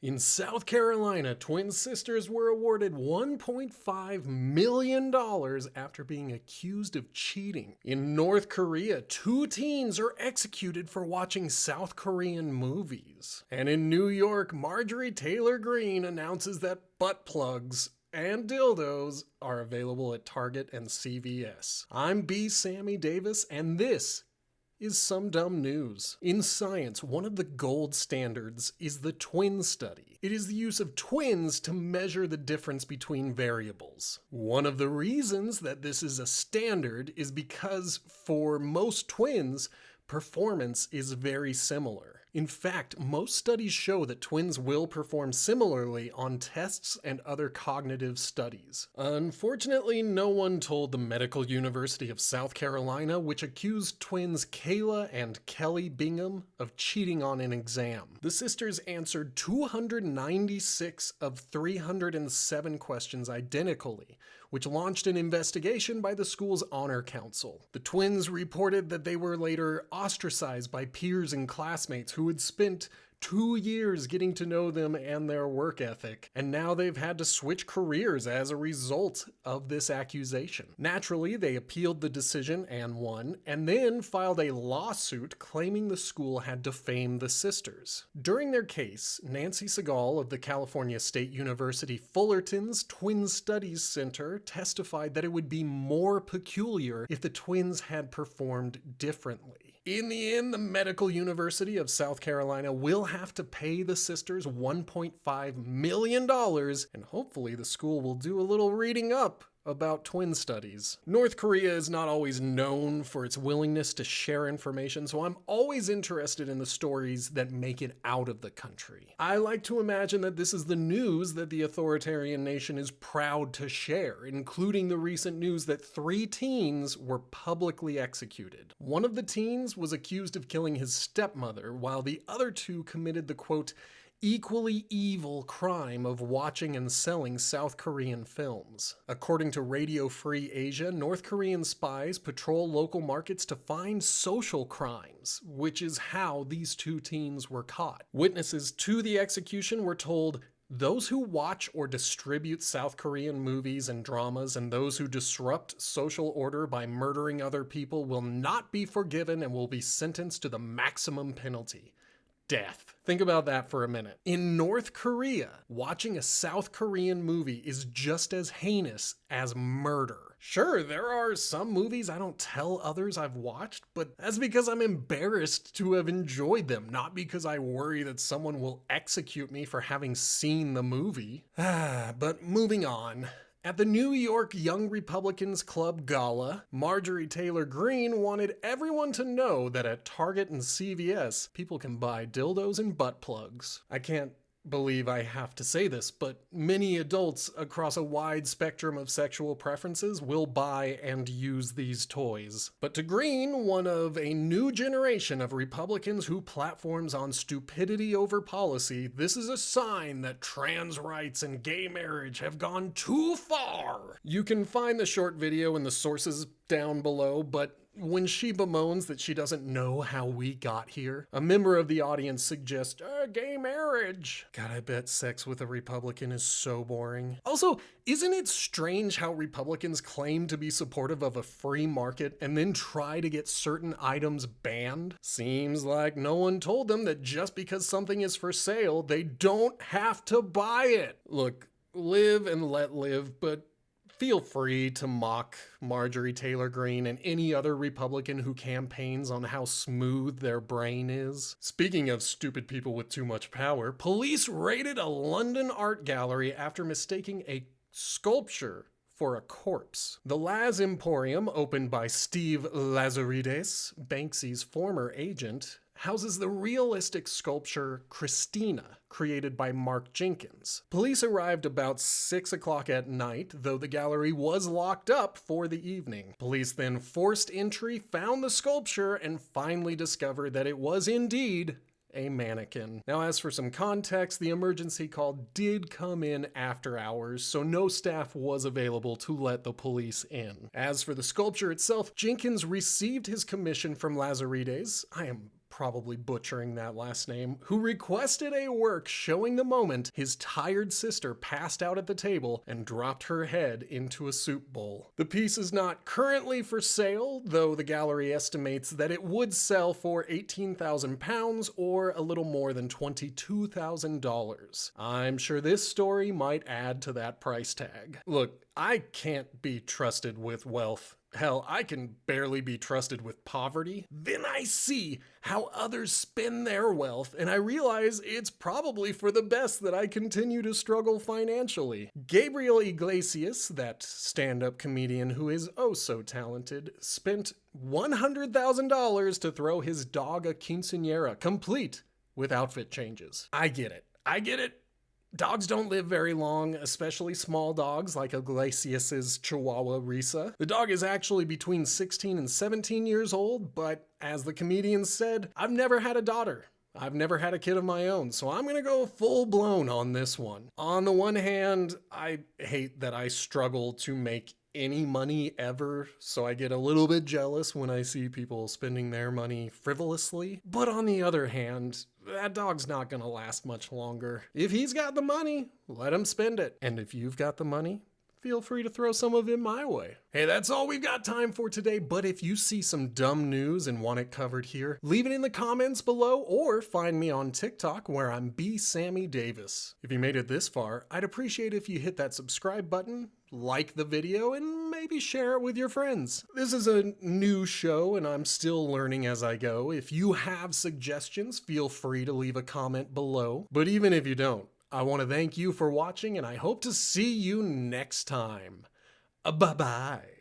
In South Carolina, twin sisters were awarded $1.5 million after being accused of cheating. In North Korea, two teens are executed for watching South Korean movies. And in New York, Marjorie Taylor Greene announces that butt plugs and dildos are available at Target and CVS. I'm B. Sammy Davis, and this is some dumb news. In science, one of the gold standards is the twin study. It is the use of twins to measure the difference between variables. One of the reasons that this is a standard is because for most twins, performance is very similar. In fact, most studies show that twins will perform similarly on tests and other cognitive studies. Unfortunately, no one told the Medical University of South Carolina, which accused twins Kayla and Kelly Bingham of cheating on an exam. The sisters answered 296 of 307 questions identically, which launched an investigation by the school's honor council. The twins reported that they were later ostracized by peers and classmates who had spent 2 years getting to know them and their work ethic, and now they've had to switch careers as a result of this accusation. Naturally, they appealed the decision and won, and then filed a lawsuit claiming the school had defamed the sisters. During their case, Nancy Segal of the California State University Fullerton's Twin Studies Center testified that it would be more peculiar if the twins had performed differently. In the end, the Medical University of South Carolina will have to pay the sisters $1.5 million, and hopefully the school will do a little reading up about twin studies. North Korea is not always known for its willingness to share information, so I'm always interested in the stories that make it out of the country. I like to imagine that this is the news that the authoritarian nation is proud to share, including the recent news that 3 teens were publicly executed. One of the teens was accused of killing his stepmother, while the other 2 committed the quote, equally evil crime of watching and selling South Korean films. According to Radio Free Asia, North Korean spies patrol local markets to find social crimes, which is how these 2 teens were caught. Witnesses to the execution were told, "Those who watch or distribute South Korean movies and dramas and those who disrupt social order by murdering other people will not be forgiven and will be sentenced to the maximum penalty. Death." Think about that for a minute. In North Korea, watching a South Korean movie is just as heinous as murder. Sure, there are some movies I don't tell others I've watched, but that's because I'm embarrassed to have enjoyed them, not because I worry that someone will execute me for having seen the movie. But moving on. At the New York Young Republicans Club Gala, Marjorie Taylor Greene wanted everyone to know that at Target and CVS, people can buy dildos and butt plugs. I can't believe I have to say this, but many adults across a wide spectrum of sexual preferences will buy and use these toys. But to Greene, one of a new generation of Republicans who platforms on stupidity over policy, this is a sign that trans rights and gay marriage have gone too far. You can find the short video in the sources down below, but when she bemoans that she doesn't know how we got here, a member of the audience suggests, gay marriage. God, I bet sex with a Republican is so boring. Also, isn't it strange how Republicans claim to be supportive of a free market and then try to get certain items banned? Seems like no one told them that just because something is for sale, they don't have to buy it. Look, live and let live, but feel free to mock Marjorie Taylor Greene and any other Republican who campaigns on how smooth their brain is. Speaking of stupid people with too much power, police raided a London art gallery after mistaking a sculpture for a corpse. The Laz Emporium, opened by Steve Lazarides, Banksy's former agent, houses the realistic sculpture Christina, created by Mark Jenkins. Police arrived about 6 o'clock at night, though the gallery was locked up for the evening. Police then forced entry, found the sculpture, and finally discovered that it was indeed a mannequin. Now, as for some context, the emergency call did come in after hours, so no staff was available to let the police in. As for the sculpture itself, Jenkins received his commission from Lazarides. I am probably butchering that last name, who requested a work showing the moment his tired sister passed out at the table and dropped her head into a soup bowl. The piece is not currently for sale, though the gallery estimates that it would sell for £18,000 or a little more than $22,000. I'm sure this story might add to that price tag. Look, I can't be trusted with wealth. Hell, I can barely be trusted with poverty. Then I see how others spend their wealth, and I realize it's probably for the best that I continue to struggle financially. Gabriel Iglesias, that stand-up comedian who is oh so talented, spent $100,000 to throw his dog a quinceañera, complete with outfit changes. I get it. Dogs don't live very long, especially small dogs like Iglesias's Chihuahua Risa. The dog is actually between 16 and 17 years old, but as the comedian said, I've never had a daughter. I've never had a kid of my own, so I'm gonna go full blown on this one. On the one hand, I hate that I struggle to make any money ever, so I get a little bit jealous when I see people spending their money frivolously. But on the other hand, that dog's not gonna last much longer. If he's got the money, let him spend it. And if you've got the money, feel free to throw some of it my way. Hey, that's all we've got time for today, but if you see some dumb news and want it covered here, leave it in the comments below or find me on TikTok where I'm bsammydavis. If you made it this far, I'd appreciate if you hit that subscribe button, like the video, and maybe share it with your friends. This is a new show and I'm still learning as I go. If you have suggestions, feel free to leave a comment below. But even if you don't, I want to thank you for watching and I hope to see you next time. Bye-bye.